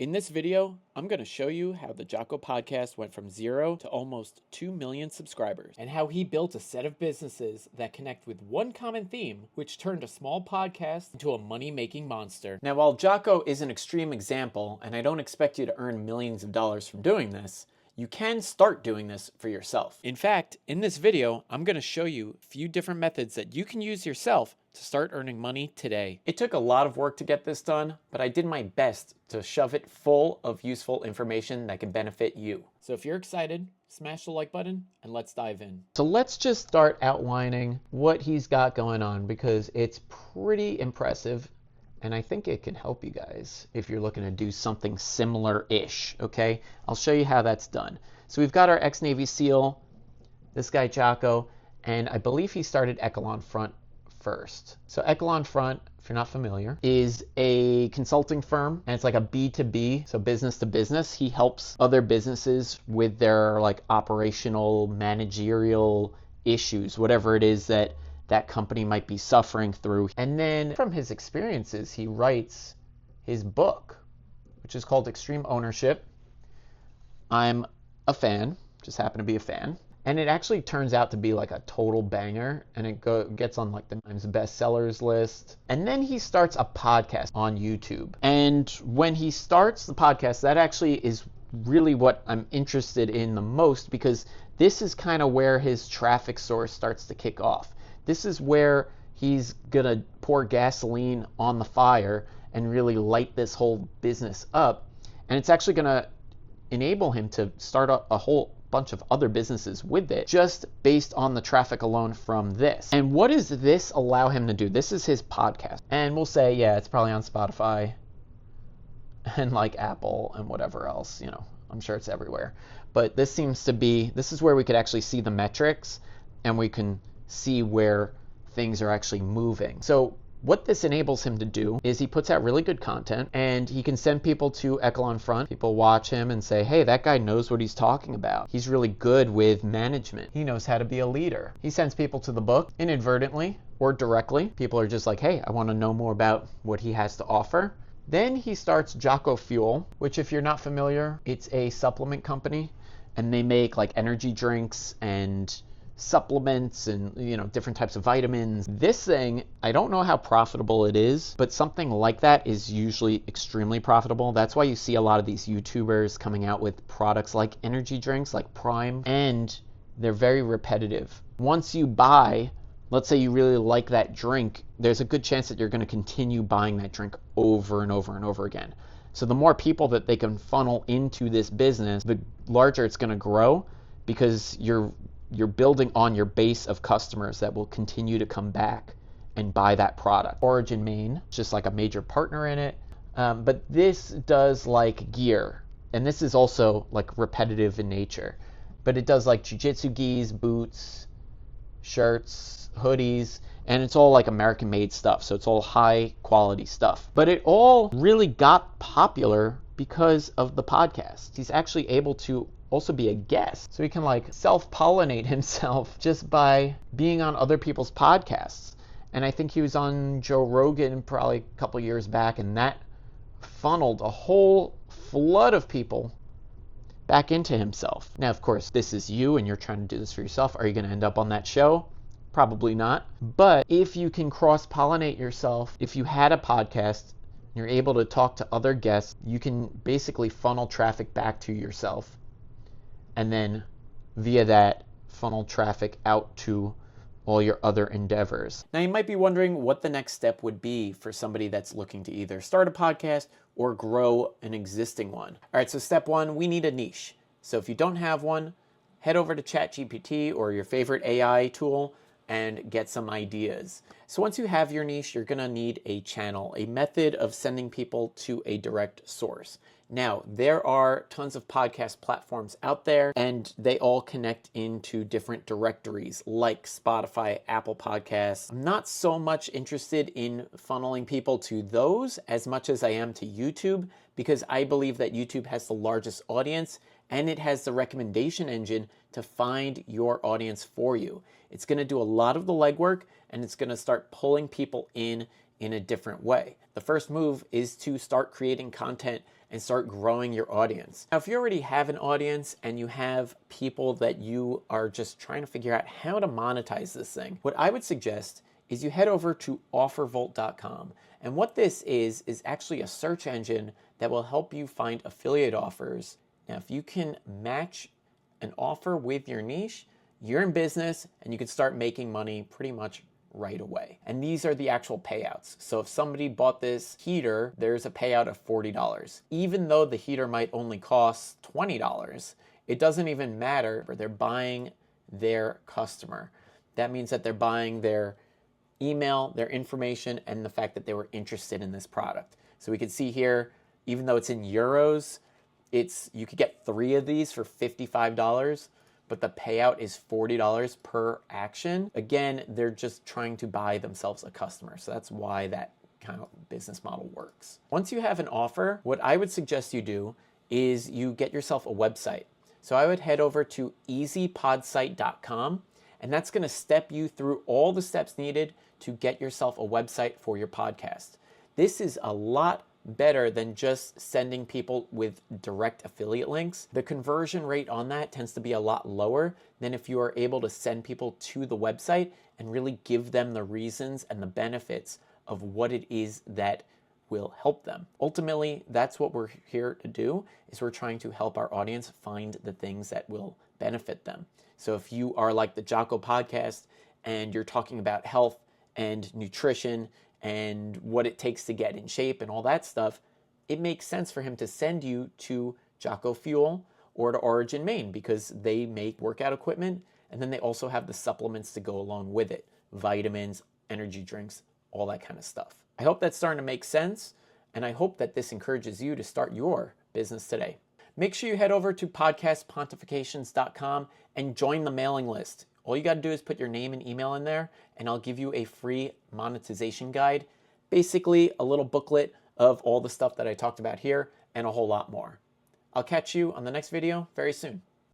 In this video, I'm going to show you how the Jocko podcast went from 0 to almost 2 million subscribers, and how he built a set of businesses that connect with one common theme, which turned a small podcast into a money-making monster. Now, while Jocko is an extreme example, and I don't expect you to earn millions of dollars from doing this, you can start doing this for yourself. In fact, in this video, I'm going to show you a few different methods that you can use yourself to start earning money today. It took a lot of work to get this done, but I did my best to shove it full of useful information that can benefit you. So if you're excited, smash the like button and let's dive in. So let's just start outlining what he's got going on, because it's pretty impressive. And I think it can help you guys if you're looking to do something similar-ish, okay? I'll show you how that's done. So we've got our ex-Navy SEAL, this guy Jocko, and I believe he started Echelon Front first. So Echelon Front, if you're not familiar, is a consulting firm, and it's like a B2B, so business to business. He helps other businesses with their like operational, managerial issues, whatever it is that company might be suffering through. And then from his experiences, he writes his book, which is called Extreme Ownership. I'm a fan, just happen to be a fan. And it actually turns out to be like a total banger, and it gets on like the Times bestsellers list. And then he starts a podcast on YouTube. And when he starts the podcast, that actually is really what I'm interested in the most, because this is kind of where his traffic source starts to kick off. This is where he's gonna pour gasoline on the fire and really light this whole business up. And it's actually gonna enable him to start a whole bunch of other businesses with it, just based on the traffic alone from this. And what does this allow him to do? This is his podcast. And we'll say, yeah, it's probably on Spotify and like Apple and whatever else, you know, I'm sure it's everywhere. But this seems to be, this is where we could actually see the metrics, and we can see where things are actually moving. So what this enables him to do is he puts out really good content, and he can send people to Echelon Front. People watch him and say, hey, that guy knows what he's talking about. He's really good with management. He knows how to be a leader. He sends people to the book inadvertently or directly. People are just like, hey, I want to know more about what he has to offer. Then he starts Jocko Fuel, which, if you're not familiar, it's a supplement company, and they make like energy drinks and supplements and, you know, different types of vitamins. This thing, I don't know how profitable it is, but something like that is usually extremely profitable. That's why you see a lot of these YouTubers coming out with products like energy drinks, like Prime, and they're very repetitive. Once you buy, let's say you really like that drink, there's a good chance that you're going to continue buying that drink over and over and over again. So the more people that they can funnel into this business, the larger it's going to grow, because you're building on your base of customers that will continue to come back and buy that product. Origin Main, just like a major partner in it. But this does like gear, and this is also like repetitive in nature. But it does like jiu-jitsu gis, boots, shirts, hoodies, and it's all like American made stuff. So it's all high quality stuff. But it all really got popular because of the podcast. He's actually able to also be a guest, so he can like self-pollinate himself just by being on other people's podcasts. And I think he was on Joe Rogan probably a couple years back, and that funneled a whole flood of people back into himself. Now, of course, this is you and you're trying to do this for yourself. Are you going to end up on that show? Probably not. But if you can cross-pollinate yourself, if you had a podcast, you're able to talk to other guests, you can basically funnel traffic back to yourself, and then via that funnel traffic out to all your other endeavors. Now, you might be wondering what the next step would be for somebody that's looking to either start a podcast or grow an existing one. All right, so step one, we need a niche. So if you don't have one, head over to ChatGPT or your favorite AI tool and get some ideas. So once you have your niche, you're gonna need a channel, a method of sending people to a direct source. Now, there are tons of podcast platforms out there, and they all connect into different directories like Spotify, Apple Podcasts. I'm not so much interested in funneling people to those as much as I am to YouTube, because I believe that YouTube has the largest audience, and it has the recommendation engine to find your audience for you. It's going to do a lot of the legwork, and it's going to start pulling people in a different way. The first move is to start creating content and start growing your audience. Now, if you already have an audience and you have people that you are just trying to figure out how to monetize this thing, what I would suggest is you head over to offervault.com. And what this is actually a search engine that will help you find affiliate offers. Now, if you can match an offer with your niche, you're in business and you can start making money pretty much right away. And these are the actual payouts. So if somebody bought this heater, there's a payout of $40. Even though the heater might only cost $20, it doesn't even matter. They're buying their customer. That means that they're buying their email, their information, and the fact that they were interested in this product. So we can see here, even though it's in euros, you could get 3 of these for $55, but the payout is $40 per action. Again, they're just trying to buy themselves a customer. So that's why that kind of business model works. Once you have an offer, what I would suggest you do is you get yourself a website. So I would head over to easypodsite.com, and that's going to step you through all the steps needed to get yourself a website for your podcast. This is a lot better than just sending people with direct affiliate links. The conversion rate on that tends to be a lot lower than if you are able to send people to the website and really give them the reasons and the benefits of what it is that will help them. Ultimately, that's what we're here to do, is we're trying to help our audience find the things that will benefit them. So if you are like the Jocko podcast and you're talking about health and nutrition and what it takes to get in shape and all that stuff, it makes sense for him to send you to Jocko Fuel or to Origin Maine, because they make workout equipment and then they also have the supplements to go along with it, vitamins, energy drinks, all that kind of stuff. I hope that's starting to make sense, and I hope that this encourages you to start your business today. Make sure you head over to podcastpontifications.com and join the mailing list. All you got to do is put your name and email in there, and I'll give you a free monetization guide. Basically, a little booklet of all the stuff that I talked about here and a whole lot more. I'll catch you on the next video very soon.